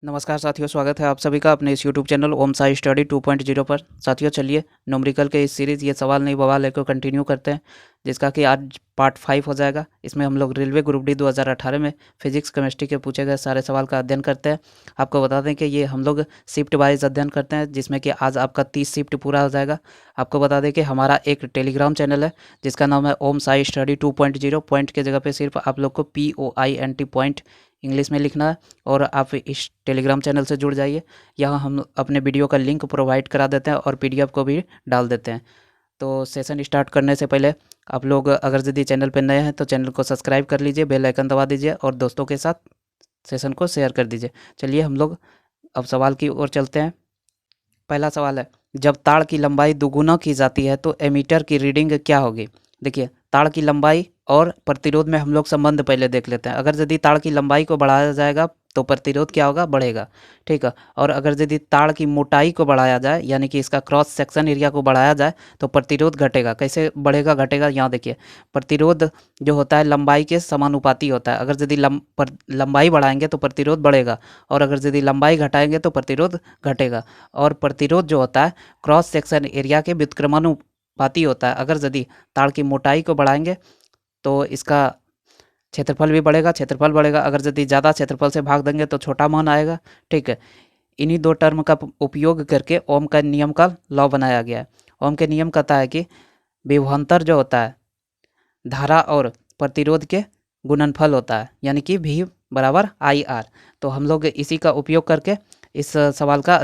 नमस्कार साथियों, स्वागत है आप सभी का अपने इस यूट्यूब चैनल ओम साई स्टडी 2.0 पर। साथियों चलिए न्यूमेरिकल के इस सीरीज़ ये सवाल नहीं बवाल है को कंटिन्यू करते हैं, जिसका कि आज पार्ट 5 हो जाएगा। इसमें हम लोग रेलवे ग्रुप डी 2018 में फिजिक्स केमिस्ट्री के पूछे गए सारे सवाल का अध्ययन करते हैं। आपको बता दें कि ये हम लोग शिफ्ट वाइज अध्ययन करते हैं, जिसमें कि आज आपका 30 शिफ्ट पूरा हो जाएगा। आपको बता दें कि हमारा एक टेलीग्राम चैनल है जिसका नाम है ओम साई स्टडी 2.0। पॉइंट की जगह पर सिर्फ आप लोग को POINT पॉइंट इंग्लिश में लिखना है और आप इस टेलीग्राम चैनल से जुड़ जाइए। यहाँ हम अपने वीडियो का लिंक प्रोवाइड करा देते हैं और PDF को भी डाल देते हैं। तो सेशन स्टार्ट करने से पहले आप लोग अगर यदि चैनल पर नए हैं तो चैनल को सब्सक्राइब कर लीजिए, बेल आइकन दबा दीजिए और दोस्तों के साथ सेशन को शेयर कर दीजिए। चलिए हम लोग अब सवाल की ओर चलते हैं। पहला सवाल है, जब ताड़ की लंबाई दोगुना की जाती है तो एमीटर की रीडिंग क्या होगी। देखिए, ताड़ की लंबाई और प्रतिरोध में हम लोग संबंध पहले देख लेते हैं। अगर यदि ताड़ की लंबाई को बढ़ाया जाएगा तो प्रतिरोध क्या होगा, बढ़ेगा। ठीक है। और अगर यदि ताड़ की मोटाई को बढ़ाया जाए, यानी कि इसका क्रॉस सेक्शन एरिया को बढ़ाया जाए, तो प्रतिरोध घटेगा। कैसे बढ़ेगा घटेगा, यहाँ देखिए, प्रतिरोध जो होता है लंबाई के समानुपाती होता है। अगर यदि लंबाई बढ़ाएंगे तो प्रतिरोध बढ़ेगा, और अगर यदि लंबाई घटाएंगे तो प्रतिरोध घटेगा। और प्रतिरोध जो होता है क्रॉस सेक्शन एरिया के व्युत्क्रमानुपाती होता है। अगर यदि ताड़ की मोटाई को बढ़ाएंगे तो इसका क्षेत्रफल भी बढ़ेगा, क्षेत्रफल बढ़ेगा। अगर यदि ज़्यादा क्षेत्रफल से भाग देंगे तो छोटा मान आएगा। ठीक है। इन्हीं दो टर्म का उपयोग करके ओम का नियम का लॉ बनाया गया है। ओम के नियम कहता है कि विभवांतर जो होता है धारा और प्रतिरोध के गुणनफल होता है, यानी कि V बराबर IR। तो हम लोग इसी का उपयोग करके इस सवाल का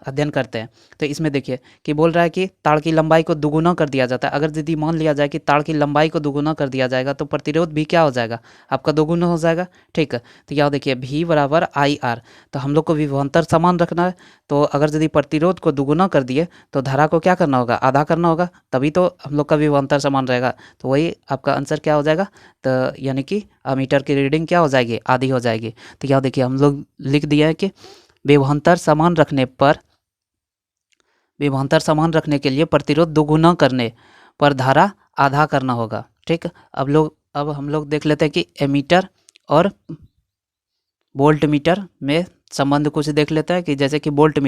अध्ययन करते हैं। तो इसमें देखिए कि बोल रहा है कि ताड़ की लंबाई को दुगुना कर दिया जाता है। अगर यदि मान लिया जाए कि ताड़ की लंबाई को दुगुना कर दिया जाएगा तो प्रतिरोध भी क्या हो जाएगा, आपका दोगुना हो जाएगा। ठीक है। तो यहाँ देखिए V बराबर IR। तो हम लोग को विभवांतर समान रखना है। तो अगर यदि प्रतिरोध को दुगुना कर दिए तो धारा को क्या करना होगा, आधा करना होगा, तभी तो हम लोग का विभवांतर समान रहेगा। तो वही आपका आंसर क्या हो जाएगा, तो यानी कि अमीटर की रीडिंग क्या हो जाएगी, आधी हो जाएगी। तो यहाँ देखिए हम लोग लिख दिया है कि विभवांतर समान रखने के लिए प्रतिरोध दोगुना करने पर धारा आधा करना होगा। ठीक। अब हम लोग देख लेते हैं कि एमीटर और वोल्ट मीटर में संबंध कुछ देख लेते हैं। कि जैसे कि वोल्ट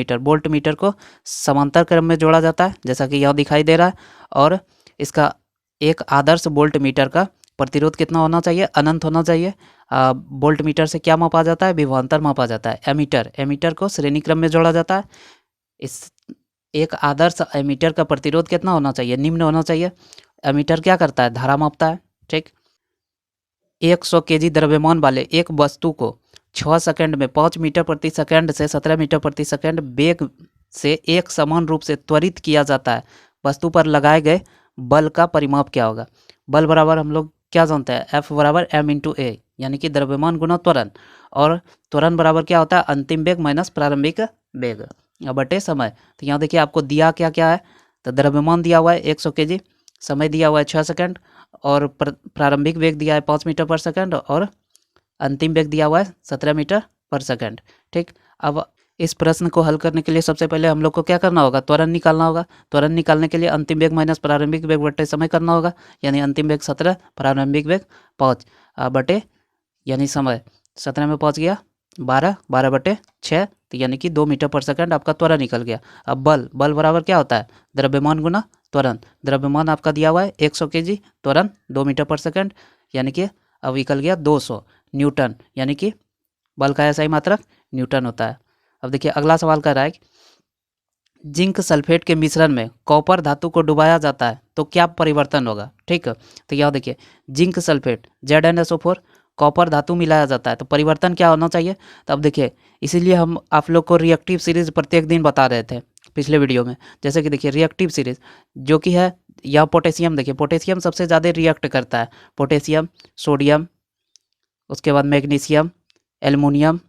मीटर को समांतर क्रम में जोड़ा जाता है, जैसा कि यहाँ दिखाई दे रहा है। और इसका एक आदर्श वोल्ट मीटर का प्रतिरोध कितना होना चाहिए, अनंत होना चाहिए। वोल्ट मीटर से क्या मापा जाता है, विभवांतर मापा जाता है। एमीटर को श्रेणी क्रम में जोड़ा जाता है। इस एक आदर्श एमीटर का प्रतिरोध कितना होना चाहिए, निम्न होना चाहिए। एमीटर क्या करता है, धारा मापता है। ठीक। 100 kg द्रव्यमान वाले एक वस्तु को 6 सेकंड में 5 मीटर प्रति सेकंड से 17 मीटर प्रति सेकंड वेग से एक समान रूप से त्वरित किया जाता है। वस्तु पर लगाए गए बल का परिमाप क्या होगा। बल बराबर हम लोग क्या जानते हैं, F बराबर m×a, यानी कि द्रव्यमान गुना त्वरण। और त्वरण बराबर क्या होता है, अंतिम वेग माइनस प्रारंभिक वेग बटे समय। तो यहाँ देखिए आपको दिया क्या क्या है, तो द्रव्यमान दिया हुआ है 100 kg, समय दिया हुआ है 6 सेकंड, और प्रारंभिक वेग दिया है 5 मीटर पर सेकंड, और अंतिम वेग दिया हुआ है 17 मीटर पर सेकंड। ठीक। अब इस प्रश्न को हल करने के लिए सबसे पहले हम लोग को क्या करना होगा, त्वरण निकालना होगा। त्वरण निकालने के लिए अंतिम वेग माइनस प्रारंभिक वेग बटे समय करना होगा, यानी अंतिम वेग 17, प्रारंभिक वेग 5 बटे, यानी समय 17 में 5 गया 12, 12 बटे 6, तो यानी कि 2 मीटर पर सेकंड आपका त्वरण निकल गया। अब बल बराबर क्या होता है, द्रव्यमान गुना त्वरण। द्रव्यमान आपका दिया हुआ है 100 kg, त्वरण 2 मीटर पर सेकंड, यानी कि अब निकल गया 200 न्यूटन, यानी कि बल का ऐसा ही मात्रक न्यूटन होता है। अब देखिए अगला सवाल कर रहा है, जिंक सल्फेट के मिश्रण में कॉपर धातु को डुबाया जाता है तो क्या परिवर्तन होगा। ठीक है। तो यहाँ देखिए जिंक सल्फेट ZnSO4 कॉपर धातु मिलाया जाता है तो परिवर्तन क्या होना चाहिए। तो अब देखिए इसीलिए हम आप लोग को रिएक्टिव सीरीज प्रत्येक दिन बता रहे थे पिछले वीडियो में। जैसे कि देखिए रिएक्टिव सीरीज जो कि है, या पोटेशियम, देखिए पोटेशियम सबसे ज़्यादा रिएक्ट करता है। पोटेशियम, सोडियम, उसके बाद मैग्नीशियम, एल्युमिनियम,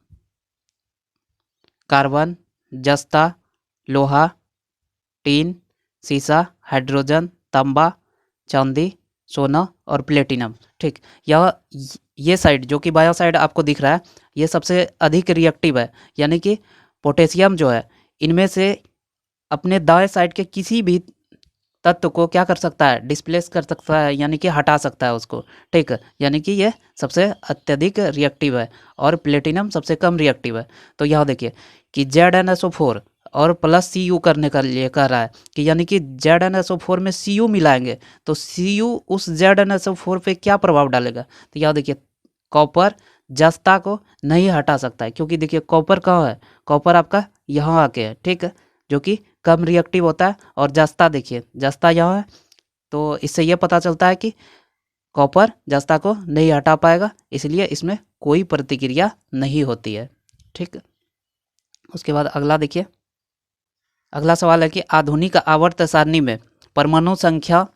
कार्बन, जस्ता, लोहा, टीन, सीसा, हाइड्रोजन, तांबा, चांदी, सोना और प्लेटिनम। ठीक। यह ये साइड जो कि बाया साइड आपको दिख रहा है, ये सबसे अधिक रिएक्टिव है। यानी कि पोटेशियम जो है इनमें से अपने दाएं साइड के किसी भी तत्व को क्या कर सकता है, डिस्प्लेस कर सकता है, यानी कि हटा सकता है उसको। ठीक है, यानी कि ये सबसे अत्यधिक रिएक्टिव है और प्लेटिनम सबसे कम रिएक्टिव है। तो यहाँ देखिए कि ZnSO4 और प्लस Cu करने का लिए कह रहा है कि यानी कि ZnSO4 में Cu मिलाएंगे तो Cu उस ZnSO4 पे क्या प्रभाव डालेगा। तो यहाँ देखिए कॉपर जस्ता को नहीं हटा सकता है, क्योंकि देखिए कॉपर कहाँ है, कॉपर आपका यहाँ आके है। ठीक है, जो कि कम रिएक्टिव होता है। और जस्ता देखिए जस्ता यहाँ है, तो इससे यह पता चलता है कि कॉपर जस्ता को नहीं हटा पाएगा, इसलिए इसमें कोई प्रतिक्रिया नहीं होती है। ठीक, उसके बाद अगला देखिए, अगला सवाल है कि आधुनिक आवर्त सारणी में परमाणु संख्या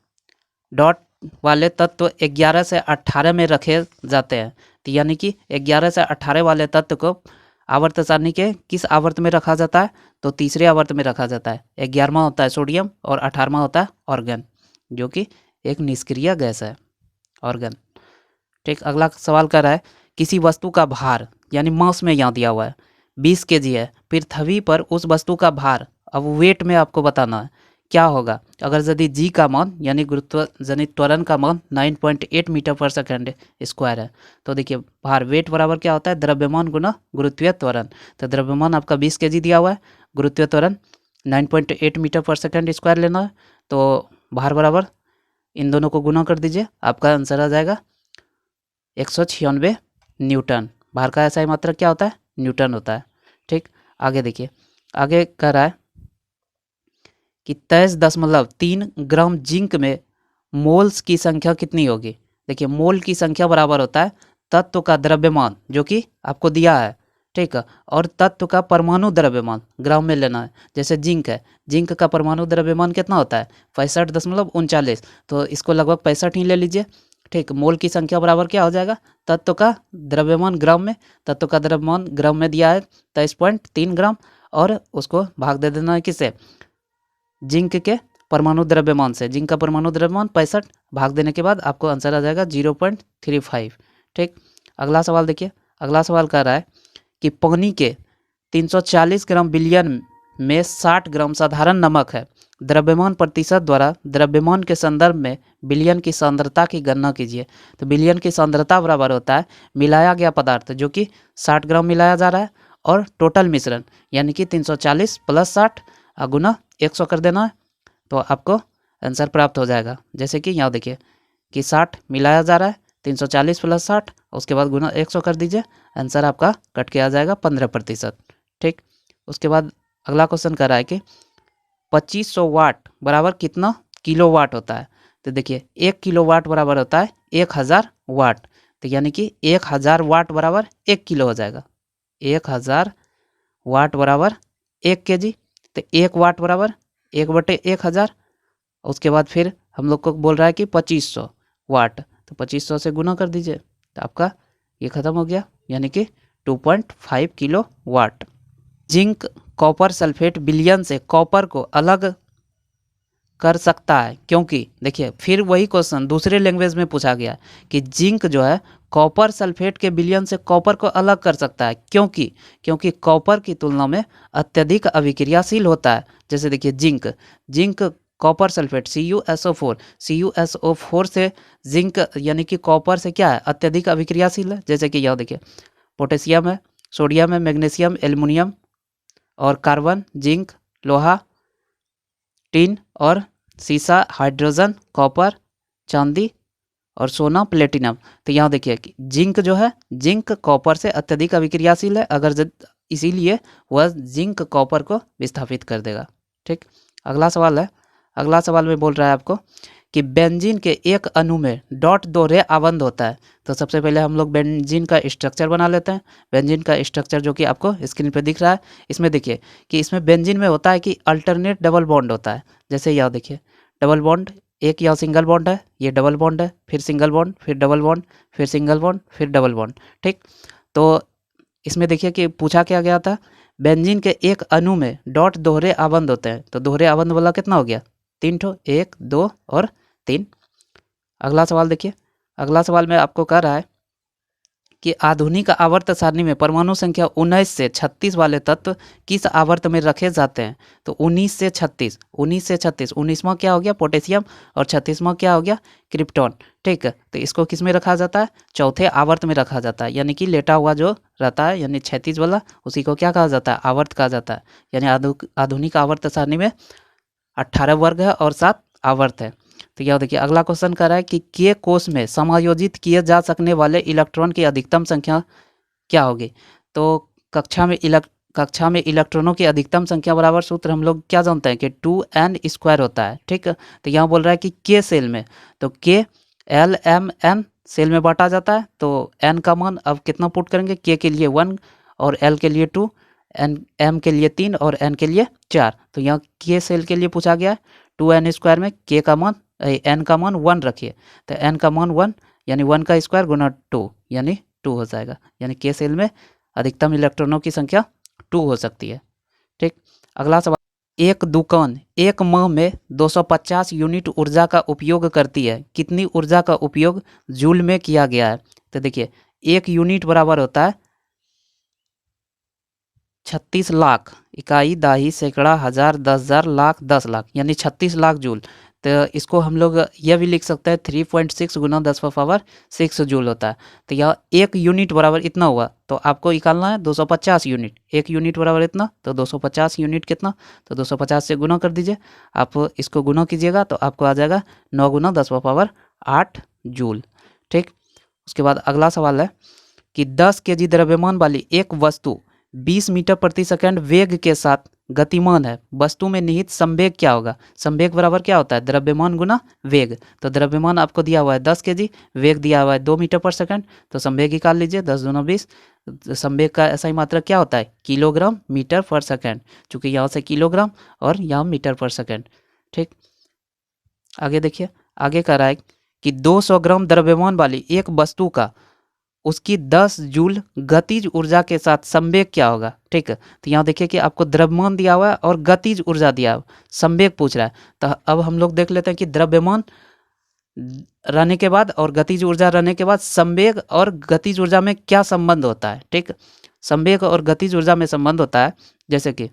डॉट वाले तत्व 11 से 18 में रखे जाते हैं। तो यानी कि 11 से 18 वाले तत्व को आवर्त सारणी के किस आवर्त में रखा जाता है, तो तीसरे आवर्त में रखा जाता है। 11वां होता है सोडियम और 18वां होता है ऑर्गन, जो कि एक निष्क्रिय गैस है ऑर्गन। ठीक, अगला सवाल कर रहा है किसी वस्तु का भार यानी मास में यहाँ दिया हुआ है 20 kg है, पृथ्वी पर उस वस्तु का भार अब वेट में आपको बताना है क्या होगा अगर यदि जी का मान यानी गुरुत्व जनित त्वरण का मान 9.8 मीटर पर सेकंड स्क्वायर है। तो देखिए भार वेट बराबर क्या होता है, द्रव्यमान गुना गुरुत्वीय त्वरण। तो द्रव्यमान आपका 20 kg दिया हुआ है, गुरुत्वीय त्वरण 9.8 मीटर पर सेकंड स्क्वायर लेना है। तो भार बराबर इन दोनों को गुना कर दीजिए, आपका आंसर आ जाएगा 196 न्यूटन। भार का ऐसा ही मात्रक क्या होता है, न्यूटन होता है। ठीक, आगे देखिए, आगे कह रहा है कि 23.3 ग्राम जिंक में मोल्स की संख्या कितनी होगी। देखिए मोल की संख्या बराबर होता है तत्व का द्रव्यमान जो कि आपको दिया है। ठीक है, और तत्व का परमाणु द्रव्यमान ग्राम में लेना है। जैसे जिंक है, जिंक का परमाणु द्रव्यमान कितना होता है 65.39, तो इसको लगभग 65 ही ले लीजिए। ठीक, मोल की संख्या बराबर क्या हो जाएगा, तत्व का द्रव्यमान ग्राम में, तत्व का द्रव्यमान ग्राम में दिया है 23.3 ग्राम, और उसको भाग दे देना है किससे, जिंक के परमाणु द्रव्यमान से। जिंक का परमाणु द्रव्यमान 65, भाग देने के बाद आपको आंसर आ जाएगा 0.35। ठीक, अगला सवाल देखिए, अगला सवाल कह रहा है कि पानी के 340 ग्राम बिलियन में 60 ग्राम साधारण नमक है, द्रव्यमान प्रतिशत द्वारा द्रव्यमान के संदर्भ में बिलियन की सांद्रता की गणना कीजिए। तो बिलियन की सांद्रता बराबर होता है मिलाया गया पदार्थ जो कि 60 ग्राम मिलाया जा रहा है और टोटल मिश्रण यानी कि 340 प्लस 60 गुना 100 कर देना है, तो आपको आंसर प्राप्त हो जाएगा। जैसे कि यहाँ देखिए कि 60 मिलाया जा रहा है, 340 प्लस 60, उसके बाद गुना 100 कर दीजिए, आंसर आपका कट के आ जाएगा 15%। ठीक, उसके बाद अगला क्वेश्चन कर रहा है कि 2500 वाट बराबर कितना किलो वाट होता है। तो देखिए 1 किलो वाट बराबर होता है 1000 वाट, तो यानी कि 1000 वाट बराबर 1 किलो हो जाएगा। 1000 वाट बराबर 1 kg, तो 1 वाट बराबर 1/1000। उसके बाद फिर हम लोग को बोल रहा है कि 2500 वाट, तो 2500 से गुना कर दीजिए, तो आपका ये ख़त्म हो गया, यानी कि 2.5 kilowatt. Zinc copper sulphate विलयन से कॉपर को अलग कर सकता है, क्योंकि देखिए फिर वही क्वेश्चन दूसरे लैंग्वेज में पूछा गया कि जिंक जो है कॉपर सल्फेट के विलयन से कॉपर को अलग कर सकता है, क्योंकि कॉपर की तुलना में अत्यधिक अभिक्रियाशील होता है। जैसे देखिए जिंक कॉपर सल्फेट CuSO4 से जिंक यानी कि कॉपर से क्या है, अत्यधिक अभिक्रियाशील है। जैसे कि यह देखिए पोटेशियम है, सोडियम है, मैग्नीशियम, एल्युमिनियम और कार्बन, जिंक, लोहा, टिन और सीसा, हाइड्रोजन, कॉपर, चांदी और सोना, प्लेटिनम। तो यहाँ देखिए कि जिंक जो है, जिंक कॉपर से अत्यधिक अभिक्रियाशील है, इसीलिए वह जिंक कॉपर को विस्थापित कर देगा। ठीक, अगला सवाल है, अगला सवाल में बोल रहा है आपको कि बेंजीन के एक अणु में डॉट दोहरे आबंध होता है। तो सबसे पहले हम लोग बेंजीन का स्ट्रक्चर बना लेते हैं। बेंजीन का स्ट्रक्चर जो कि आपको स्क्रीन पे दिख रहा है, इसमें देखिए कि इसमें बेंजीन में होता है कि अल्टरनेट डबल बॉन्ड होता है। जैसे यहाँ देखिए डबल बॉन्ड, एक यहाँ सिंगल बॉन्ड है, ये डबल बॉन्ड है, फिर सिंगल बॉन्ड, फिर डबल बॉन्ड, फिर सिंगल बॉन्ड, फिर डबल बॉन्ड। ठीक, तो इसमें देखिए कि पूछा क्या गया था, बेंजीन के एक अणु में डॉट दोहरे आबंध होते हैं। तो दोहरे आबंध वाला कितना हो गया, 3 ठो, 1 2 और 3। अगला सवाल देखिए, अगला सवाल में आपको कह रहा है कि आधुनिक आवर्त सारणी में परमाणु संख्या 19 से 36 वाले तत्व किस आवर्त में रखे जाते हैं। तो 19 से 36, 19वां क्या हो गया पोटेशियम और 36वां क्या हो गया क्रिप्टॉन। ठीक है, तो इसको किस में रखा जाता है, चौथे आवर्त में रखा जाता है, यानी कि लेटा हुआ जो रहता है यानी 36 वाला, उसी को क्या कहा जाता है, आवर्त कहा जाता है। यानी आधुनिक आवर्त सारणी में 18 वर्ग है और 7 आवर्त है। तो यह देखिए अगला क्वेश्चन कर रहा है कि के कोष में समायोजित किए जा सकने वाले इलेक्ट्रॉन की अधिकतम संख्या क्या होगी। तो कक्षा में इलेक्ट्रॉनों की अधिकतम संख्या बराबर सूत्र हम लोग क्या जानते हैं कि 2n² होता है। ठीक है, तो यहाँ बोल रहा है कि के सेल में, तो के LMN सेल में बांटा जाता है। तो n का मान अब कितना पुट करेंगे, के के लिए 1 और l के लिए 2, m के लिए 3 और n के लिए 4। तो यहाँ के सेल के लिए पूछा गया है 2n² में के का मान n का मान 1 रखिए, तो n का मान 1 यानी 1 का स्क्वायर गुना 2 यानी 2 हो जाएगा। यानी के सेल में अधिकतम इलेक्ट्रॉनों की संख्या 2 हो सकती है। ठीक, अगला सवाल, एक दुकान एक माह में 250 यूनिट ऊर्जा का उपयोग करती है, कितनी ऊर्जा का उपयोग जूल में किया गया है। तो देखिए 1 यूनिट बराबर होता है 36 लाख, इकाई, दाही, सैकड़ा, हजार, 10,000, लाख, 10 लाख, यानी 36 लाख जूल। तो इसको हम लोग यह भी लिख सकते हैं 3.6 गुना 10⁻6 जूल होता है। तो यह 1 यूनिट बराबर इतना हुआ, तो आपको निकालना है 250 यूनिट। 1 यूनिट बराबर इतना, तो 250 यूनिट कितना, तो 250 से गुना कर दीजिए। आप इसको गुना कीजिएगा तो आपको आ जाएगा 9 गुना 10⁻8 जूल। ठीक, उसके बाद अगला सवाल है कि 10 kg द्रव्यमान वाली एक वस्तु 20 मीटर प्रति सेकंड वेग के साथ गतिमान है, वस्तु में निहित संवेग क्या होगा। संवेग बराबर क्या होता है, द्रव्यमान गुना वेग। तो द्रव्यमान आपको दिया हुआ है 10 kg, वेग दिया हुआ है 2 मीटर पर सेकंड, तो संवेग निकाल लीजिए 10 दूना 20। संवेग का ऐसा ही मात्रक क्या होता है, किलोग्राम मीटर पर सेकंड, चूंकि यहाँ से किलोग्राम और यहाँ मीटर पर सेकंड। ठीक, आगे देखिए, आगे कह रहा है कि 200 ग्राम द्रव्यमान वाली एक वस्तु का उसकी 10 जूल गतिज ऊर्जा के साथ संवेग क्या होगा। ठीक है, तो यहाँ देखिए कि आपको द्रव्यमान दिया हुआ है और गतिज ऊर्जा दिया हुआ, संवेग पूछ रहा है। तो अब हम लोग देख लेते हैं कि द्रव्यमान रहने के बाद और गतिज ऊर्जा रहने के बाद संवेग और गतिज ऊर्जा में क्या संबंध होता है। ठीक, संवेग और गतिज ऊर्जा में संबंध होता है, जैसे कि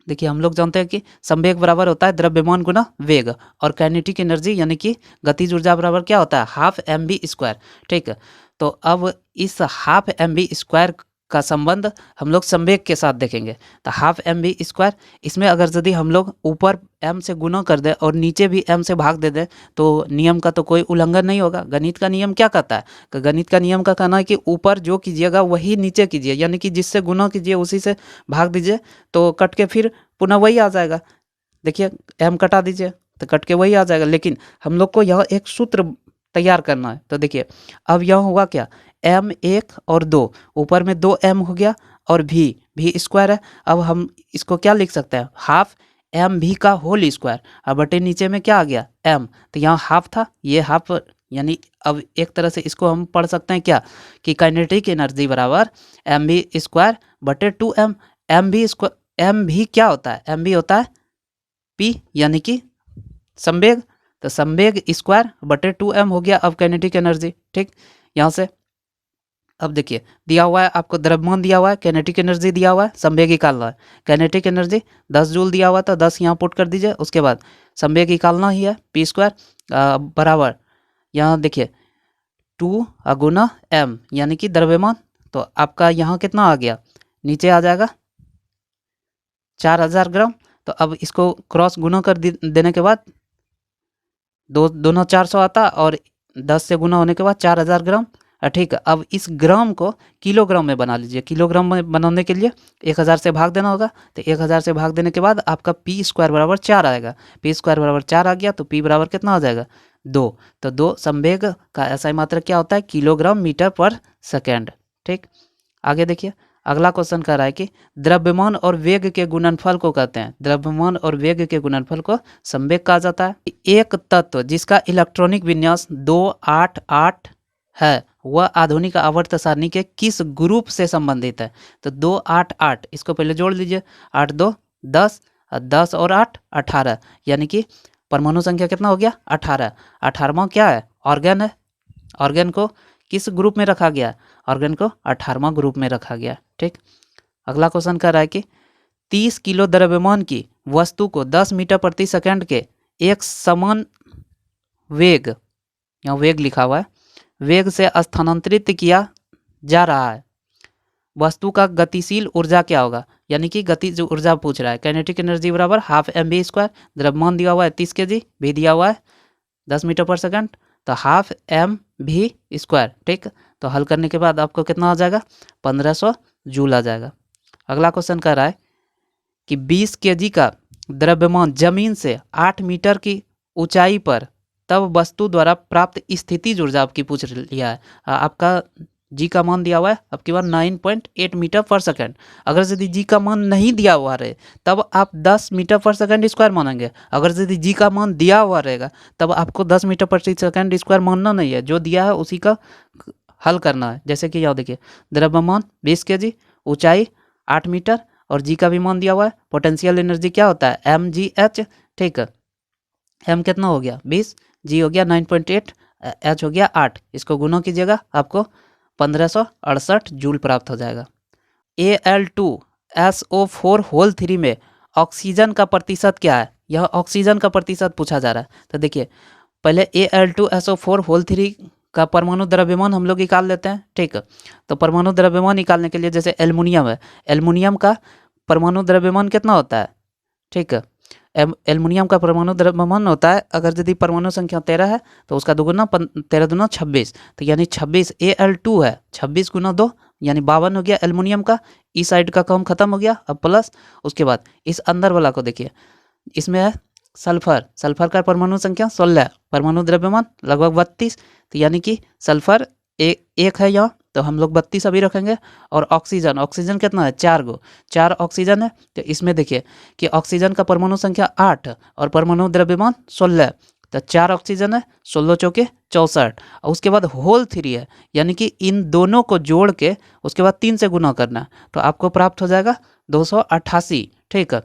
देखिए हम लोग जानते हैं कि संवेग बराबर होता है द्रव्यमान गुना वेग, और काइनेटिक एनर्जी यानी कि गतिज ऊर्जा बराबर क्या होता है, हाफ mv²। ठीक है, तो अब इस हाफ mv² का संबंध हम लोग संवेग के साथ देखेंगे। तो हाफ mv², इसमें अगर यदि हम लोग ऊपर m से गुना कर दें और नीचे भी m से भाग दे दें तो नियम का तो कोई उल्लंघन नहीं होगा। गणित का नियम क्या कहता है, कि गणित का नियम का कहना है कि ऊपर जो कीजिएगा वही नीचे कीजिए, यानी कि जिससे गुना कीजिए उसी से भाग दीजिए, तो कट के फिर पुनः वही आ जाएगा। देखिए m कटा दीजिए तो कट के वही आ जाएगा, लेकिन हम लोग को यह एक सूत्र तैयार करना है। तो देखिए अब यह हुआ क्या, m1 और 2, ऊपर में 2m हो गया और v² है। अब हम इसको क्या लिख सकते हैं, हाफ mv का होल स्क्वायर, अब बटे नीचे में क्या आ गया m, तो यहाँ हाफ था, ये हाफ, यानी अब एक तरह से इसको हम पढ़ सकते हैं क्या, कि काइनेटिक एनर्जी बराबर mv² बटे 2m। mv क्या होता है, mv होता है p यानी कि संवेग, तो संवेग स्क्वायर बटे 2m हो गया अब काइनेटिक एनर्जी। ठीक, यहाँ से अब देखिए दिया हुआ है आपको द्रव्यमान दिया हुआ है, काइनेटिक एनर्जी दिया हुआ है, संवेग निकालना है। काइनेटिक एनर्जी 10 जूल दिया हुआ था, 10 यहाँ पुट कर दीजिए, उसके बाद संवेग निकालना ही है p² बराबर, यहाँ देखिए 2 गुना m यानी कि द्रव्यमान, तो आपका यहाँ कितना आ गया, नीचे आ जाएगा 4000 ग्राम। तो अब इसको क्रॉस गुना कर देने के बाद दोनों 400 आता और 10 से गुना होने के बाद 4000 ग्राम। ठीक है, अब इस ग्राम को किलोग्राम में बना लीजिए। किलोग्राम में बनाने के लिए 1000 से भाग देना होगा, तो 1000 से भाग देने के बाद आपका p² बराबर 4 आएगा। p² बराबर 4 आ गया तो p बराबर कितना आ जाएगा 2। तो 2 संवेग का ऐसा मात्रा क्या होता है, किलोग्राम मीटर पर सेकेंड। ठीक, आगे देखिए अगला क्वेश्चन कह रहा है कि द्रव्यमान और वेग के गुणनफल को कहते हैं, द्रव्यमान और वेग के गुणनफल को संवेग कहा जाता है। एक तत्व जिसका इलेक्ट्रॉनिक विन्यास 288 है वह आधुनिक आवर्त सारणी के किस ग्रुप से संबंधित है। तो 288 इसको पहले जोड़ लीजिए, 8 2 10, 10 और 8 18, यानी कि परमाणु संख्या कितना हो गया 18। 18वां क्या है, ऑर्गेन है। ऑर्गेन को किस ग्रुप में रखा गया है? ऑर्गन को 18वां ग्रुप में रखा गया। ठीक, अगला क्वेश्चन कर रहा है कि 30 किलो द्रव्यमान की वस्तु को 10 मीटर प्रति सेकंड के एक समान वेग, यहाँ वेग लिखा हुआ है, वेग से स्थानांतरित किया जा रहा है। वस्तु का गतिशील ऊर्जा क्या होगा? यानी कि गतिज ऊर्जा पूछ रहा है। काइनेटिक एनर्जी बराबर हाफ mv²। द्रव्यमान दिया हुआ है 30 kg, भी दिया हुआ है 10 मीटर पर सेकंड, तो हाफ mv²। ठीक, तो हल करने के बाद आपको कितना आ जाएगा? 1500 जूल आ जाएगा। अगला क्वेश्चन कर रहा है कि 20 kg का द्रव्यमान जमीन से 8 मीटर की ऊंचाई पर तब वस्तु द्वारा प्राप्त स्थितिज ऊर्जा आपकी पूछ लिया है। आपका जी का मान दिया हुआ है आपके पास 9.8 मीटर पर सेकंड। अगर यदि जी का मान नहीं दिया हुआ रहे तब आप 10 मीटर पर सेकंड स्क्वायर मानेंगे। अगर यदि जी का मान दिया हुआ रहेगा तब आपको 10 मीटर पर सेकंड स्क्वायर मानना नहीं है, जो दिया है उसी का हल करना है। जैसे कि यहाँ देखिए, द्रव्यमान 20 kg, ऊंचाई 8 मीटर और जी का भी मान दिया हुआ है। पोटेंशियल एनर्जी क्या होता है? mgh। ठीक है, m कितना हो गया 20, जी हो गया 9.8, h हो गया 8। इसको गुना कीजिएगा, आपको 1568 जूल प्राप्त हो जाएगा। Al2SO4 होल 3 में ऑक्सीजन का प्रतिशत क्या है? यह ऑक्सीजन का प्रतिशत पूछा जा रहा है। तो देखिए, पहले Al2SO4 होल 3 का परमाणु द्रव्यमान हम लोग निकाल लेते हैं। ठीक, तो परमाणु द्रव्यमान निकालने के लिए जैसे एल्युमिनियम है, एल्युमिनियम का परमाणु द्रव्यमान कितना होता है? ठीक है, एल्युमिनियम का परमाणु द्रव्यमान होता है, अगर यदि परमाणु संख्या 13 है तो उसका दोगुना 13 दूना 26, तो यानी 26 Al2 है, 26 गुना 2 यानी 52 हो गया एल्युमिनियम का। इस साइड का काम खत्म हो गया, अब प्लस उसके बाद इस अंदर वाला को देखिए, इसमें है सल्फर, सल्फर का परमाणु संख्या 16, परमाणु द्रव्यमान लगभग 32, तो यानी कि सल्फर एक है यहाँ, तो हम लोग 32 अभी रखेंगे। और ऑक्सीजन, ऑक्सीजन कितना है? 4 गो, 4 ऑक्सीजन है। तो इसमें देखिए कि ऑक्सीजन का परमाणु संख्या 8 और परमाणु द्रव्यमान 16, तो 4 ऑक्सीजन है, 16 चौके 64, और उसके बाद होल 3 है, यानी कि इन दोनों को जोड़ के उसके बाद 3 से गुना करना, तो आपको प्राप्त हो जाएगा 288। ठीक है,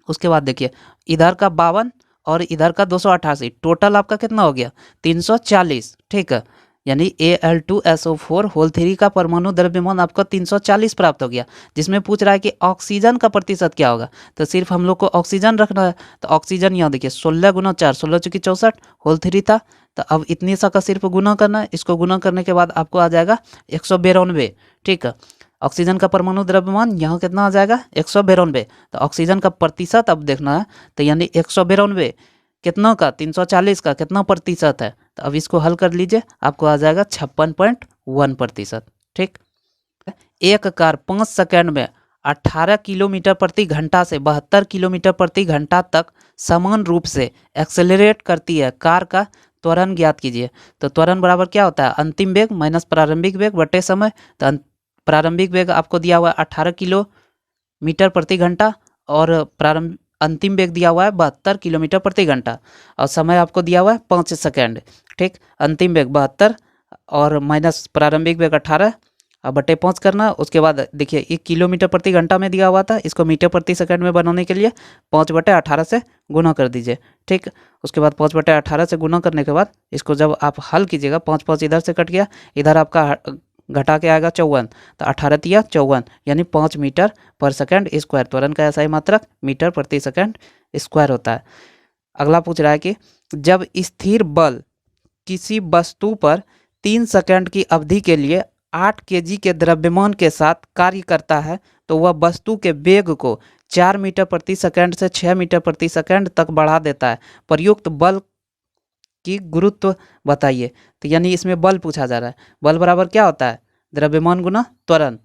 उसके बाद देखिए इधर का 52 और इधर का 288, टोटल आपका कितना हो गया? 340। ठीक है, यानी Al2SO4 होल 3 का परमाणु द्रव्यमान आपको 340 प्राप्त हो गया। जिसमें पूछ रहा है कि ऑक्सीजन का प्रतिशत क्या होगा, तो सिर्फ हम लोग को ऑक्सीजन रखना है। तो ऑक्सीजन यहाँ देखिए 16 गुना 4, 16 चौकी 64, होल 3 था, तो अब इतनी सा का सिर्फ गुना करना है। इसको गुना करने के बाद आपको आ जाएगा 192। ठीक है, ऑक्सीजन का परमाणु द्रव्यमान यहाँ कितना आ जाएगा? 192। तो ऑक्सीजन का प्रतिशत अब देखना है, तो यानी 192 कितना का? 340 का कितना प्रतिशत है? तो अब इसको हल कर लीजिए, आपको आ जाएगा 56.1%। ठीक, एक कार 5 सेकंड में 18 किलोमीटर प्रति घंटा से 72 किलोमीटर प्रति घंटा तक समान रूप से एक्सेलरेट करती है। कार का त्वरण ज्ञात कीजिए। तो त्वरण बराबर क्या होता है? अंतिम वेग माइनस प्रारंभिक वेग बटे समय। तो प्रारंभिक वेग आपको दिया हुआ है 18 किलोमीटर प्रति घंटा और अंतिम वेग दिया हुआ है 72 किलोमीटर प्रति घंटा और समय आपको दिया हुआ है 5 सेकंड। ठीक, अंतिम वेग 72 और माइनस प्रारंभिक वेग 18 अब बटे 5 करना। उसके बाद देखिए 1 किलोमीटर प्रति घंटा में दिया हुआ था, इसको मीटर प्रति सेकंड में बनाने के लिए 5/18 से गुना कर दीजिए। ठीक, उसके बाद 5/18 से गुना करने के बाद इसको जब आप हल कीजिएगा, 5 इधर से कट गया, इधर आपका घटा के आएगा 54, तो 18 तिया 54 यानी 5 मीटर पर सेकंड स्क्वायर। त्वरण का ऐसा ही मात्रक मीटर प्रति सेकंड स्क्वायर होता है। अगला पूछ रहा है कि जब स्थिर बल किसी वस्तु पर 3 सेकंड की अवधि के लिए 8 kg के द्रव्यमान के साथ कार्य करता है तो वह वस्तु के वेग को 4 मीटर प्रति सेकंड से 6 मीटर प्रति सेकंड तक बढ़ा देता है। प्रयुक्त बल की गुरुत्व बताइए। तो यानी इसमें बल पूछा जा रहा है। बल बराबर क्या होता है? द्रव्यमान गुना त्वरण।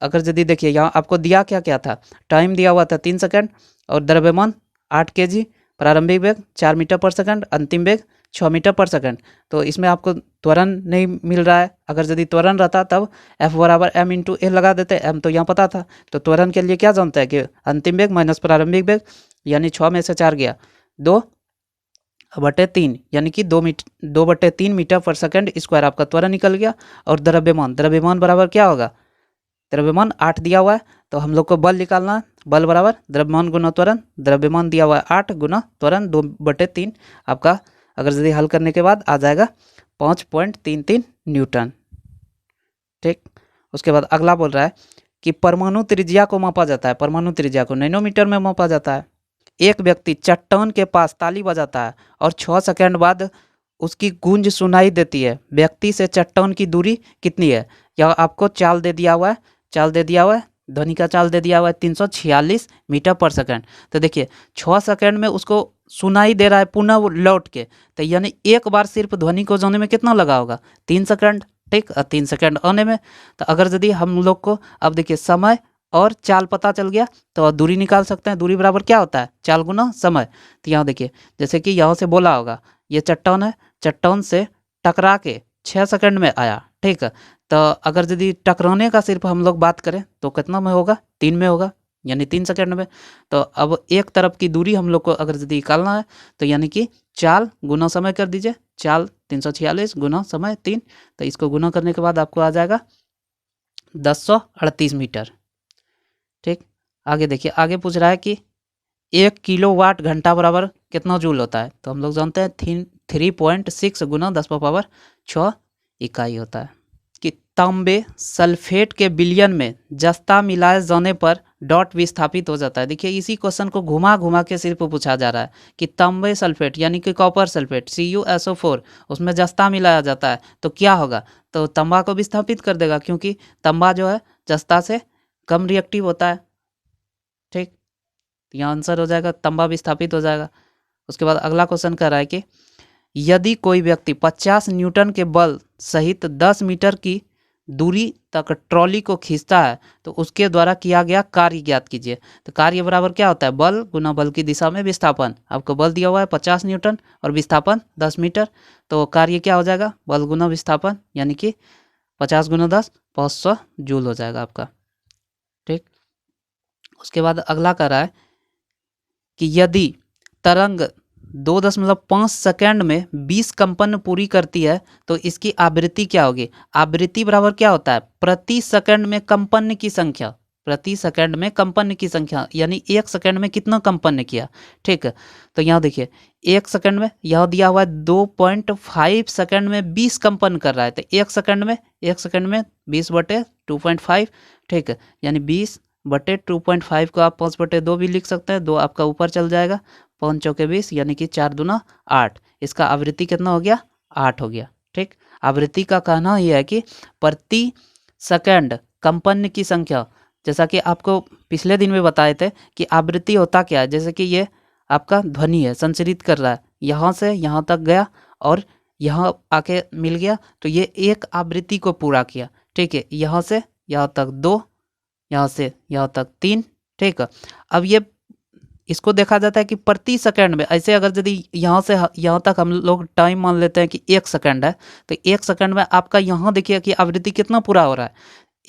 अगर यदि देखिए यहाँ आपको दिया क्या क्या था, टाइम दिया हुआ था 3 सेकंड और द्रव्यमान 8 kg, प्रारंभिक वेग 4 मीटर पर सेकंड, अंतिम वेग 6 मीटर पर सेकंड। तो इसमें आपको त्वरण नहीं मिल रहा है। अगर यदि त्वरण रहता तब F बराबर m इंटू ए लगा देते, m तो यहाँ पता था। तो त्वरण के लिए क्या जानता है कि अंतिम वेग माइनस प्रारंभिक वेग, यानी 6 में से 4 गया 2/3 यानी कि 2/3 मीटर पर सेकंड स्क्वायर आपका त्वरण निकल गया। और द्रव्यमान बराबर क्या होगा? द्रव्यमान 8 दिया हुआ है तो हम लोग को बल निकालना है। बल बराबर द्रव्यमान गुना त्वरण। द्रव्यमान दिया हुआ है 8 गुना त्वरण 2/3 आपका। अगर यदि हल करने के बाद आ जाएगा 5.33 न्यूटन। ठीक, उसके बाद अगला बोल रहा है कि परमाणु त्रिज्या को मापा जाता है, परमाणु त्रिज्या को नैनोमीटर में मापा जाता है। एक व्यक्ति चट्टान के पास ताली बजाता है और 6 सेकंड बाद उसकी गूंज सुनाई देती है। व्यक्ति से चट्टान की दूरी कितनी है? यह आपको चाल दे दिया हुआ है, चाल दे दिया हुआ है, ध्वनि का चाल दे दिया हुआ है 346 मीटर पर सेकंड। तो देखिए 6 सेकंड में उसको सुनाई दे रहा है पुनः वो लौट के, तो यानी एक बार सिर्फ ध्वनि को जाने में कितना लगा होगा? 3 सेकंड। ठीक, 3 सेकंड आने में। तो अगर यदि हम लोग को अब देखिए समय और चाल पता चल गया तो दूरी निकाल सकते हैं। दूरी बराबर क्या होता है? चाल गुना समय। तो यहाँ देखिए जैसे कि यहाँ से बोला होगा ये चट्टान है, चट्टान से टकरा के 6 सेकंड में आया। ठीक है, तो अगर यदि टकराने का सिर्फ हम लोग बात करें तो कितना में होगा? 3 में होगा, यानी 3 सेकंड में। तो अब एक तरफ की दूरी हम लोग को अगर यदि निकालना है तो यानी कि चाल गुना समय कर दीजिए। चाल 346 गुना समय 3, तो इसको गुना करने के बाद आपको आ जाएगा 1038 मीटर। ठीक, आगे देखिए, आगे पूछ रहा है कि 1 किलोवाट घंटा बराबर कितना जूल होता है? तो हम लोग जानते हैं 3.6 गुना 10⁻6 इकाई होता है। कि तांबे सल्फेट के विलयन में जस्ता मिलाए जाने पर डॉट विस्थापित हो जाता है। देखिए इसी क्वेश्चन को घुमा घुमा के सिर्फ पूछा जा रहा है कि तांबे सल्फेट यानी कि कॉपर सल्फेट CuSO4 उसमें जस्ता मिलाया जाता है तो क्या होगा? तो तांबा को विस्थापित कर देगा, क्योंकि तांबा जो है जस्ता से कम रिएक्टिव होता है। ठीक, तो यहाँ आंसर हो जाएगा तांबा विस्थापित हो जाएगा। उसके बाद अगला क्वेश्चन कह रहा है कि यदि कोई व्यक्ति 50 न्यूटन के बल सहित 10 मीटर की दूरी तक ट्रॉली को खींचता है तो उसके द्वारा किया गया कार्य ज्ञात कीजिए। तो कार्य बराबर क्या होता है? बल गुना बल की दिशा में विस्थापन। आपको बल दिया हुआ है 50 न्यूटन और विस्थापन 10 मीटर, तो कार्य क्या हो जाएगा? बल गुना विस्थापन, यानी कि 50 गुना 10 500 जूल हो जाएगा आपका। ठीक, उसके बाद अगला कह रहा है कि यदि तरंग 2.5 सेकंड में 20 कंपन पूरी करती है तो इसकी आवृत्ति क्या होगी? आवृत्ति बराबर क्या होता है? प्रति सेकंड में कंपन की संख्या, प्रति सेकंड में कंपन की संख्या, यानी 1 सेकंड में कितना कंपन किया। ठीक है, तो यहाँ देखिए 1 सेकंड में यहाँ दिया हुआ है 2.5 सेकंड में 20 कंपन कर रहा है, तो 1 सेकंड में 20/2.5। ठीक है, यानी 20/2.5 को आप 5/2 भी लिख सकते हैं, 2 आपका ऊपर चल जाएगा, 5 चौके 20 यानी कि 4 दूना 8। इसका आवृत्ति कितना हो गया? 8 हो गया। ठीक, आवृत्ति का कहना यह है कि प्रति सेकंड कंपन की संख्या, जैसा कि आपको पिछले दिन में बताए थे कि आवृत्ति होता क्या है। जैसे कि ये आपका ध्वनि है, संचरित कर रहा है, यहाँ से यहाँ तक गया और यहाँ आके मिल गया, तो ये एक आवृत्ति को पूरा किया। ठीक है, यहाँ से यहाँ तक 2, यहाँ से यहाँ तक 3। ठीक है, अब ये इसको देखा जाता है कि प्रति सेकंड में, ऐसे अगर यदि यहाँ से यहाँ तक हम लोग टाइम मान लेते हैं कि 1 सेकंड है, तो 1 सेकंड में आपका यहाँ देखिए कि आवृत्ति कितना पूरा हो रहा है।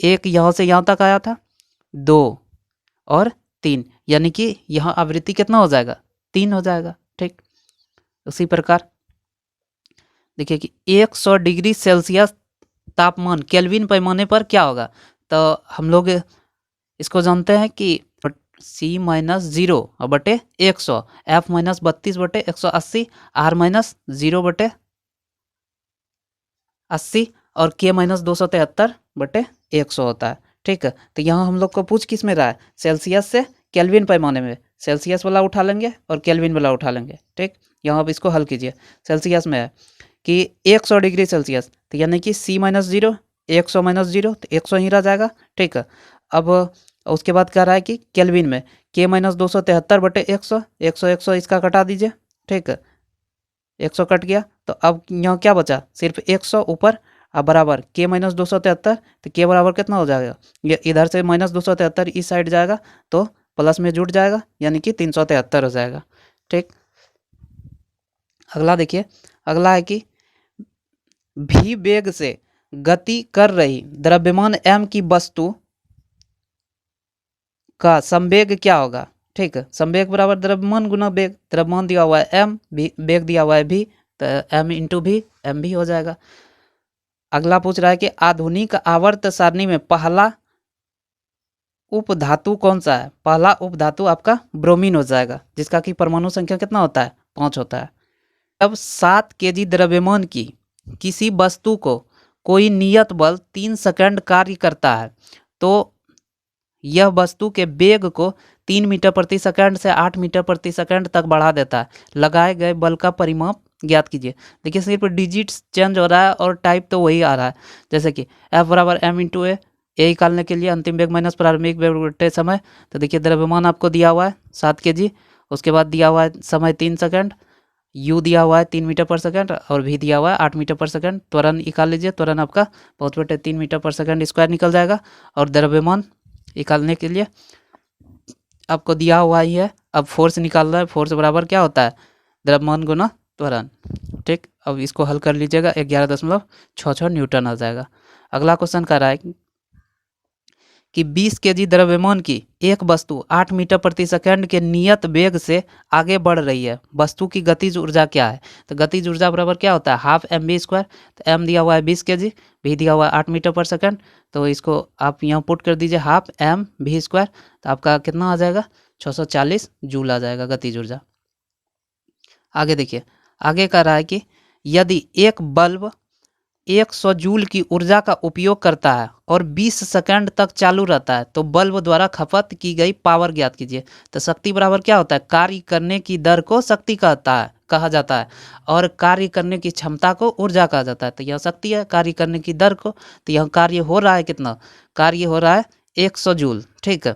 1 यहाँ से यहाँ तक आया था, 2 और 3, यानी कि यहाँ आवृत्ति कितना हो जाएगा? 3 हो जाएगा। ठीक, उसी प्रकार देखिए कि 100 डिग्री सेल्सियस तापमान केल्विन पैमाने पर क्या होगा? तो हम लोग इसको जानते हैं कि C-0/100 F-32/180 R-0/80 और K-273/100 होता है। ठीक है, तो यहाँ हम लोग को पूछ किस में रहा है? सेल्सियस से केल्विन पैमाने में। सेल्सियस वाला उठा लेंगे और केल्विन वाला उठा लेंगे। ठीक, यहाँ अब इसको हल कीजिए। सेल्सियस में है कि 100 डिग्री सेल्सियस, तो यानी कि C-0 100 तो 100 ही रह जाएगा। ठीक है, अब उसके बाद कह रहा है कि केल्विन में K-273/100 100 इसका कटा दीजिए। ठीक है, 100 कट गया, तो अब यहाँ क्या बचा? सिर्फ 100 ऊपर अब बराबर K-273, तो K बराबर कितना हो जाएगा? ये इधर से -273 इस साइड जाएगा तो प्लस में जुड़ जाएगा, यानी कि 373 हो जाएगा। ठीक, अगला देखिए, अगला है कि v वेग से गति कर रही द्रव्यमान m की वस्तु का संवेग क्या होगा? ठीक है, संवेग बराबर द्रव्यमान गुना वेग। द्रव्यमान दिया हुआ है m, वेग दिया हुआ है v, तो m × v m भी हो जाएगा। अगला पूछ रहा है कि आधुनिक आवर्त सारणी में पहला उपधातु कौन सा है? पहला उपधातु आपका ब्रोमीन हो जाएगा, जिसका कि परमाणु संख्या कितना होता है? 5 होता है। अब 7 kg द्रव्यमान की किसी वस्तु को कोई नियत बल 3 सेकंड कार्य करता है तो यह वस्तु के वेग को 3 मीटर प्रति सेकंड से 8 मीटर प्रति सेकंड तक बढ़ा देता है। लगाए गए बल का परिमाप ज्ञात कीजिए। देखिए सिर्फ डिजिट्स चेंज हो रहा है और टाइप तो वही आ रहा है, जैसे कि F बराबर m इंटू ए निकालने के लिए अंतिम वेग माइनस प्रारंभिक वेग बटे समय। तो देखिए द्रव्यमान आपको दिया हुआ है 7 kg, उसके बाद दिया हुआ है समय 3 सेकंड, u दिया हुआ है 3 मीटर पर सेकंड और v दिया हुआ है 8 मीटर पर सेकंड। त्वरण निकाल लीजिए, त्वरण आपका बहुत बटे 3 मीटर पर सेकंड स्क्वायर निकल जाएगा। और द्रव्यमान निकालने के लिए आपको दिया हुआ ही है। अब फोर्स निकालना है, फोर्स बराबर क्या होता है, द्रव्यमान गुना त्वरण। ठीक, अब इसको हल कर लीजिएगा, 11.66 न्यूटन आ जाएगा। अगला क्वेश्चन कर रहा है कि 20 kg द्रव्यमान की एक वस्तु 8 मीटर प्रति सेकंड के नियत वेग से आगे बढ़ रही है, वस्तु की गतिज ऊर्जा क्या है। तो गतिज ऊर्जा बराबर क्या होता है, हाफ mv स्क्वायर। तो m दिया हुआ है 20 kg, v दिया हुआ है 8 मीटर पर सेकंड, तो इसको आप यहाँ पुट कर दीजिए हाफ mv स्क्वायर, तो आपका कितना आ जाएगा 640 जूल आ जाएगा गतिज ऊर्जा। आगे देखिए, आगे कह रहा है कि यदि एक बल्ब 100 जूल की ऊर्जा का उपयोग करता है और 20 सेकंड तक चालू रहता है तो बल्ब द्वारा खपत की गई पावर ज्ञात कीजिए। तो शक्ति बराबर क्या होता है, कार्य करने की दर को शक्ति कहा जाता है और कार्य करने की क्षमता को ऊर्जा कहा जाता है। तो यह शक्ति है, कार्य करने की दर को, तो यह कार्य हो रहा है कितना, कार्य हो रहा है 100 जूल। ठीक है,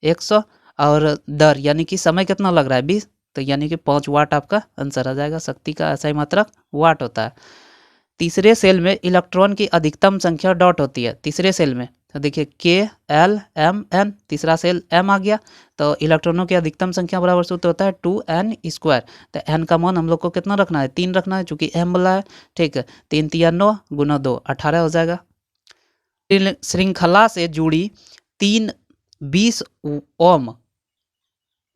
100 और दर यानी कि समय कितना लग रहा है 20, तो यानी कि 5 वाट आपका आंसर आ जाएगा। शक्ति का ऐसा ही मात्रक वाट होता है। तीसरे सेल में इलेक्ट्रॉन की अधिकतम संख्या डॉट होती है। तीसरे सेल में तो देखिए K_L_M_N, तीसरा सेल M आ गया, तो इलेक्ट्रॉनों की अधिकतम संख्या बराबर सूत्र होता है 2n स्क्वायर। तो n का मान हम लोग को कितना रखना है, 3 रखना है, चूंकि m बोला है। ठीक है, 3 तिया 9 गुना 2 18 हो जाएगा। श्रृंखला से जुड़ी 3 20 ओम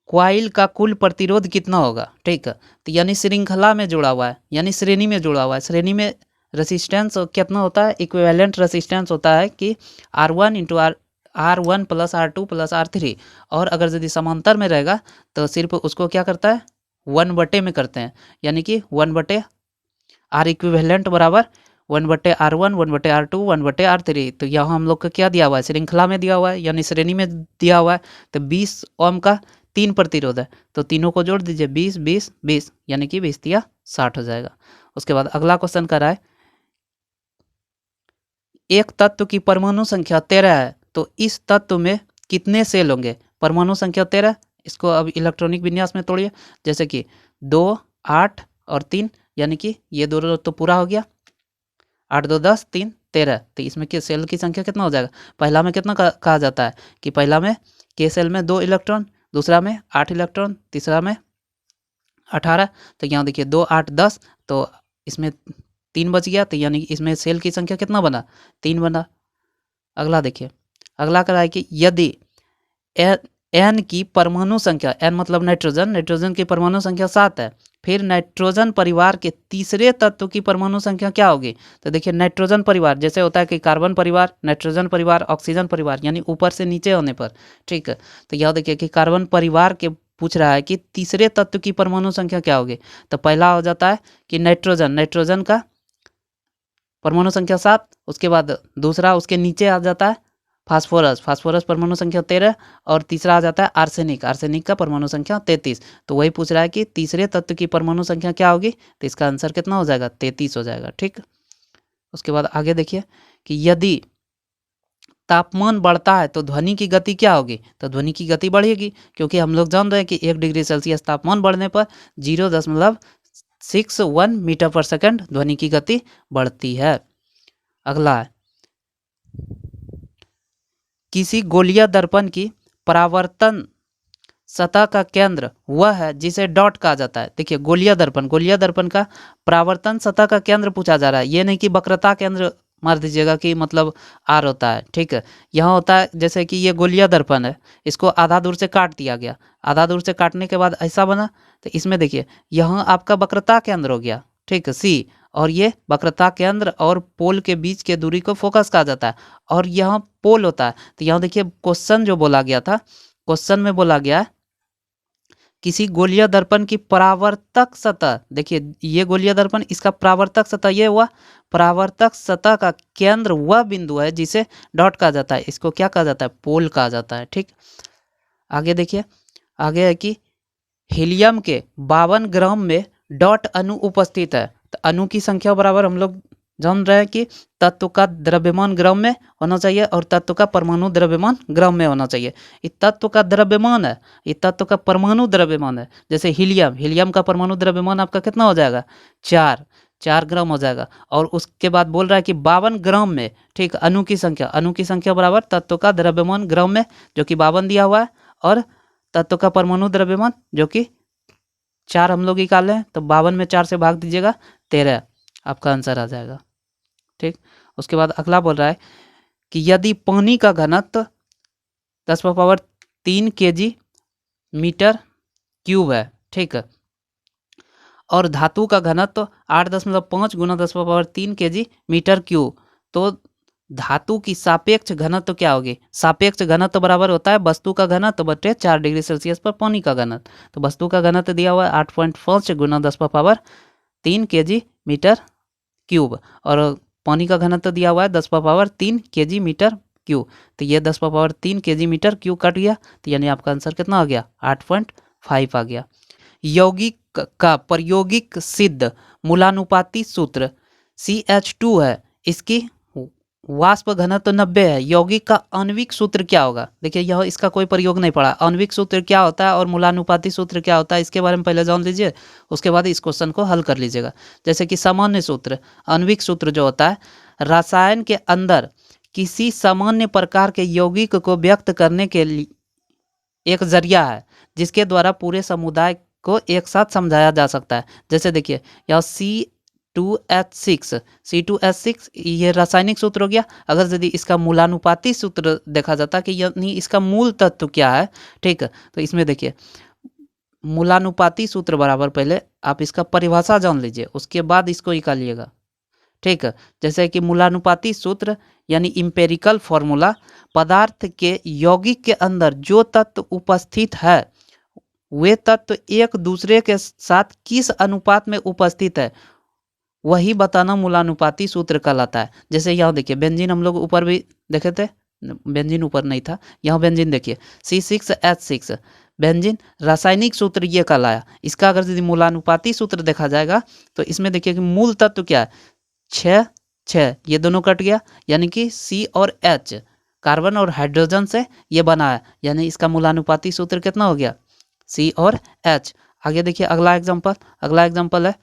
क्वाइल का कुल प्रतिरोध कितना होगा। ठीक है, तो यानी श्रृंखला में जुड़ा हुआ है, यानी श्रेणी में जुड़ा हुआ है। श्रेणी में रेसिस्टेंस कितना होता है, इक्विवेलेंट रेसिस्टेंस होता है कि R1 into R1 plus R2 plus R3। और अगर यदि समांतर में रहेगा तो सिर्फ उसको क्या करता है, 1/, में करते हैं, यानी कि 1/, R इक्विवेलेंट बराबर 1/, R1 1/, R2 1/, R3। तो यहाँ हम लोग का क्या दिया हुआ है, श्रृंखला में दिया हुआ है यानी श्रेणी में दिया हुआ है। तो 20 ओम का 3 प्रतिरोध है, तो तीनों को जोड़ दीजिए 20 20 20, यानी कि 20 तिया 60 हो जाएगा। उसके बाद अगला क्वेश्चन कर रहा है, एक तत्व की परमाणु संख्या 13 है तो इस तत्व में कितने सेल होंगे। परमाणु संख्या 13, इसको अब इलेक्ट्रॉनिक विन्यास में तोड़िए, जैसे कि 2 8 और 3, यानी कि ये दोनों तो पूरा हो गया, 8 2 10 3 13। तो इसमें के सेल की संख्या कितना हो जाएगा, पहला में कितना कहा जाता है कि पहला में के सेल में 2 इलेक्ट्रॉन, दूसरा में 8 इलेक्ट्रॉन, तीसरा में 18। तो यहाँ देखिए 2 8 10, तो इसमें 3 बच गया, तो यानी इसमें सेल की संख्या कितना बना, 3 बना। अगला देखिए, अगला करा है कि यदि एन की परमाणु संख्या, एन मतलब नाइट्रोजन, नाइट्रोजन की परमाणु संख्या 7 है, फिर नाइट्रोजन परिवार के तीसरे तत्व की परमाणु संख्या क्या होगी। तो देखिए नाइट्रोजन परिवार जैसे होता है कि कार्बन परिवार, नाइट्रोजन परिवार, ऑक्सीजन परिवार, यानी ऊपर से नीचे होने पर। ठीक है, तो यह देखिए कि कार्बन परिवार के पूछ रहा है कि तीसरे तत्व की परमाणु संख्या क्या होगी। तो पहला हो जाता है कि नाइट्रोजन, नाइट्रोजन का परमाणु संख्या 7, उसके बाद दूसरा उसके नीचे आ जाता है फास्फोरस, फास्फोरस परमाणु संख्या 13, और तीसरा आ जाता है आर्सेनिक, आर्सेनिक का परमाणु संख्या 33। तो वही पूछ रहा है कि तीसरे तत्व की परमाणु संख्या क्या होगी, तो इसका आंसर कितना हो जाएगा, 33 हो जाएगा। ठीक, उसके बाद आगे देखिए कि यदि तापमान बढ़ता है तो ध्वनि की गति क्या होगी। तो ध्वनि की गति बढ़ेगी, क्योंकि हम लोग जान रहे हैं कि 1 डिग्री सेल्सियस तापमान बढ़ने पर 0.61 मीटर पर सेकंड ध्वनि की गति बढ़ती है। अगला है, किसी गोलीय दर्पण की परावर्तन सतह का केंद्र वह है जिसे डॉट कहा जाता है। देखिए गोलीय दर्पण, गोलीय दर्पण का परावर्तन सतह का केंद्र पूछा जा रहा है, ये नहीं कि वक्रता केंद्र मार दीजिएगा कि मतलब आर होता है। ठीक है, यहाँ होता है जैसे कि ये गोलीय दर्पण है, इसको आधा दूर से काट दिया गया, आधा दूर से काटने के बाद ऐसा बना, तो इसमें देखिए यहाँ आपका वक्रता केंद्र हो गया। ठीक है, सी, और ये वक्रता केंद्र और पोल के बीच के दूरी को फोकस कहा जाता है, और यहाँ पोल होता है। तो यहाँ देखिए क्वेश्चन जो बोला गया था, क्वेश्चन में बोला गया किसी गोलीय दर्पण की परावर्तक सतह, देखिए ये गोलीय दर्पण, इसका परावर्तक सतह ये हुआ, परावर्तक सतह का केंद्र वह बिंदु है जिसे डॉट कहा जाता है, इसको क्या कहा जाता है, पोल कहा जाता है। ठीक, आगे देखिए, आगे है कि हीलियम के 52 ग्राम में डॉट अणु उपस्थित है। तो अणु की संख्या बराबर हम लोग जान रहे हैं कि तत्व का द्रव्यमान ग्राम में होना चाहिए और तत्व का परमाणु द्रव्यमान ग्राम में होना चाहिए। ये तत्व का द्रव्यमान है, ये तत्व का परमाणु द्रव्यमान है। जैसे हीलियम, हीलियम का परमाणु द्रव्यमान आपका कितना हो जाएगा, 4 ग्राम हो जाएगा। और उसके बाद बोल रहा है कि 52 ग्राम में, ठीक, अणु की संख्या, अणु की संख्या बराबर तत्व का द्रव्यमान ग्राम में, जो कि 52 दिया हुआ है, और तत्व का परमाणु द्रव्यमान जो कि 4 हम लोग निकाल रहे हैं, तो 52 में 4 से भाग दीजिएगा, 13 आपका आंसर आ जाएगा। ठीक, उसके बाद अगला बोल रहा है कि यदि पानी का घनत्व 10⁻³ kg मीटर क्यूब है, ठीक है, और धातु का घनत्व 8.5 गुना 10⁻³ kg मीटर क्यूब, तो धातु की सापेक्ष घनत्व क्या होगी, सापेक्ष घनत्व बराबर होता है वस्तु का घनत्व बटे 4 डिग्री सेल्सियस पर पानी का घनत्व। तो वस्तु का घनत्व दिया हुआ है 8.5 गुना 10⁻³ kg मीटर क्यूब, और पानी का घनत्व दिया हुआ है 10⁻³ kg मीटर क्यूब। तो ये 10⁻³ kg मीटर क्यूब कट गया, तो यानी आपका आंसर कितना आ गया, 8.5 आ गया। यौगिक का प्रायोगिक सिद्ध मूलानुपाती सूत्र CH2 है, इसकी वाष्प घनत्व 90 है। यौगिक का आणविक सूत्र क्या होगा, देखिए यह इसका कोई प्रयोग नहीं पड़ा, आणविक सूत्र क्या होता है और मूलानुपाती सूत्र क्या होता है, इसके बारे में पहले जान लीजिए, उसके बाद इस क्वेश्चन को हल कर लीजिएगा। जैसे कि सामान्य सूत्र, आणविक सूत्र जो होता है, रसायन के अंदर किसी सामान्य प्रकार के यौगिक को व्यक्त करने के लिए एक जरिया है जिसके द्वारा पूरे समुदाय को एक साथ समझाया जा सकता है। जैसे देखिए यहाँ C2H6 ये रासायनिक सूत्र हो गया। अगर यदि इसका मूलानुपाती सूत्र देखा जाता कि यानी इसका मूल तत्व क्या है, ठीक है, तो इसमें देखिए मूलानुपाती सूत्र बराबर पहले आप इसका परिभाषा जान लीजिए, उसके बाद इसको निकालिएगा। ठीक है, जैसे कि मूलानुपाती सूत्र यानी इम्पेरिकल फॉर्मूला, पदार्थ के यौगिक के अंदर जो तत्व उपस्थित है वे तत्व एक दूसरे के साथ किस अनुपात में उपस्थित है वही बताना मूलानुपाती सूत्र कहलाता है। जैसे यहाँ देखिए बेंजीन हम लोग ऊपर भी देखे थे, बेंजीन ऊपर नहीं था, यहाँ बेंजीन देखिए C6H6 बेंजीन, रासायनिक सूत्र ये कहलाया। इसका अगर यदि मूलानुपाती सूत्र देखा जाएगा तो इसमें देखिए कि मूल तत्व क्या है, 6 ये दोनों कट गया, यानी कि C और H कार्बन और हाइड्रोजन से ये बना है, यानी इसका मूलानुपाती सूत्र कितना हो गया, C और H। आगे देखिए अगला एग्जाम्पल है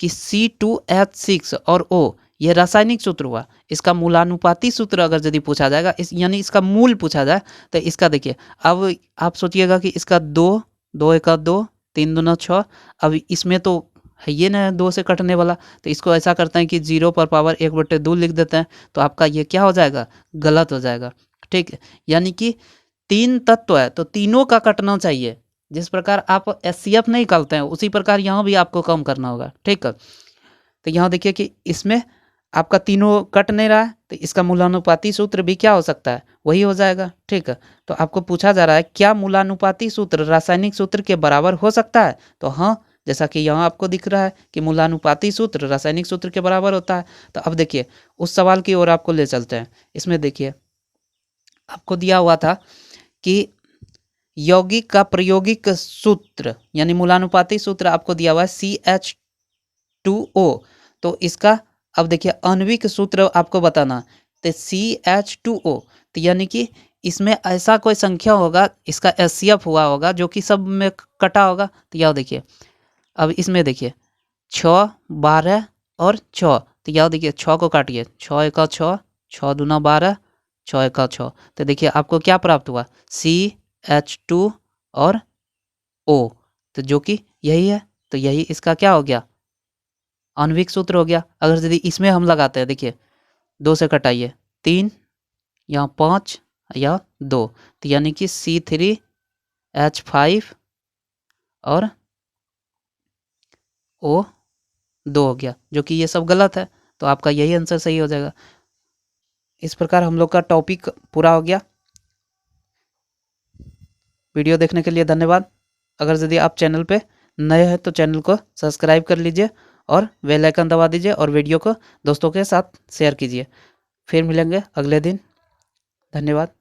कि C2H6 और O ये रासायनिक सूत्र हुआ, इसका मूलानुपाती सूत्र अगर यदि पूछा जाएगा, यानी इसका मूल पूछा जाए, तो इसका देखिए अब आप सोचिएगा कि इसका 2 1 2 3 दूना 6, अब इसमें तो है ये ना 2 से कटने वाला, तो इसको ऐसा करते हैं कि 0 पर पावर 1/2 लिख देते हैं, तो आपका ये क्या हो जाएगा, गलत हो जाएगा। ठीक है, यानी कि 3 तत्व है तो तीनों का कटना चाहिए। जिस प्रकार आप HCF नहीं निकालते हैं उसी प्रकार यहाँ भी आपको कम करना होगा। ठीक है, तो यहाँ देखिए कि इसमें आपका तीनों कट नहीं रहा है, तो इसका मूलानुपाती सूत्र भी क्या हो सकता है, वही हो जाएगा। ठीक है, तो आपको पूछा जा रहा है क्या मूलानुपाती सूत्र रासायनिक सूत्र के बराबर हो सकता है, तो हाँ, जैसा कि यहाँ आपको दिख रहा है कि मूलानुपाती सूत्र रासायनिक सूत्र के बराबर होता है। तो अब देखिए उस सवाल की ओर आपको ले चलते हैं। इसमें देखिए आपको दिया हुआ था कि यौगिक का प्रायोगिक सूत्र यानी मूलानुपाती सूत्र आपको दिया हुआ है CH2O, तो इसका अब देखिए आणविक सूत्र आपको बताना, तो CH2O, तो यानी कि इसमें ऐसा कोई संख्या होगा, इसका HCF हुआ होगा जो कि सब में कटा होगा। तो यह देखिए अब इसमें देखिए 6 12 और 6, तो यह देखिए 6 को काटिए, 6 1 6 6 दूना 12 6 1 6, तो देखिए आपको क्या प्राप्त हुआ, CH2 और O, तो जो कि यही है, तो यही इसका क्या हो गया, आणविक सूत्र हो गया। अगर यदि इसमें हम लगाते हैं, देखिए 2 से कटाइए 3, यहाँ 5 या 2, तो यानी कि C3H5 और O2 हो गया, जो कि ये सब गलत है, तो आपका यही आंसर सही हो जाएगा। इस प्रकार हम लोग का टॉपिक पूरा हो गया। वीडियो देखने के लिए धन्यवाद। अगर यदि आप चैनल पे नए हैं तो चैनल को सब्सक्राइब कर लीजिए और बेल आइकन दबा दीजिए और वीडियो को दोस्तों के साथ शेयर कीजिए। फिर मिलेंगे अगले दिन। धन्यवाद।